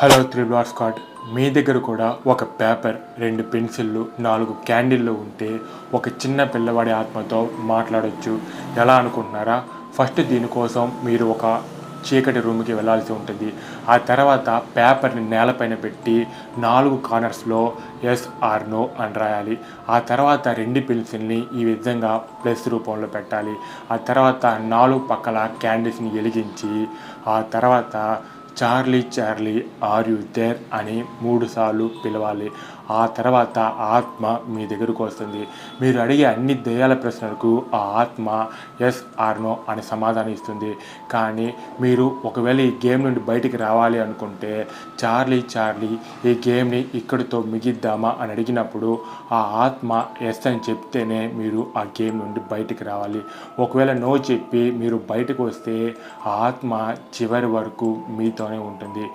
Hello triple squad. మీ దగ్గర కూడా ఒక పేపర్, 2 పెన్సిళ్ళు, 4 క్యాండిల్లు ఉంటే ఒక చిన్న పిల్లవాడి ఆత్మతో మాట్లాడొచ్చు. ఎలా అనుకుంటున్నారా? ఫస్ట్ దీనికోసం మీరు ఒక చీకటి రూమ్కి వెళ్ళాల్సి ఉంటుంది. ఆ తర్వాత పేపర్ని నేలపైన పెట్టి 4 కార్నర్స్లో ఎస్ ఆర్ నో అని రాయాలి. ఆ తర్వాత 2 పెన్సిల్ని ఈ విధంగా ప్లస్ రూపంలో పెట్టాలి. ఆ తర్వాత 4 పక్కల క్యాండిల్స్ని వెలిగించి ఆ తర్వాత Charlie Charlie are you there అని 3 సార్లు పిలవాలి. ఆ తర్వాత ఆత్మ మీ దగ్గరకు వస్తుంది. మీరు అడిగే అన్ని దెయ్యాల ప్రశ్నలకు ఆ ఆత్మ ఎస్ ఆర్ నో అని సమాధానం ఇస్తుంది. కానీ మీరు ఒకవేళ ఈ గేమ్ నుండి బయటికి రావాలి అనుకుంటే చార్లీ చార్లీ ఈ గేమ్ని ఇక్కడితో ముగిద్దామా అని అడిగినప్పుడు ఆ ఆత్మ ఎస్ అని చెప్తేనే మీరు ఆ గేమ్ నుండి బయటికి రావాలి. ఒకవేళ నో చెప్పి మీరు బయటకు వస్తే ఆ ఆత్మ చివరి వరకు మీతోనే ఉంటుంది.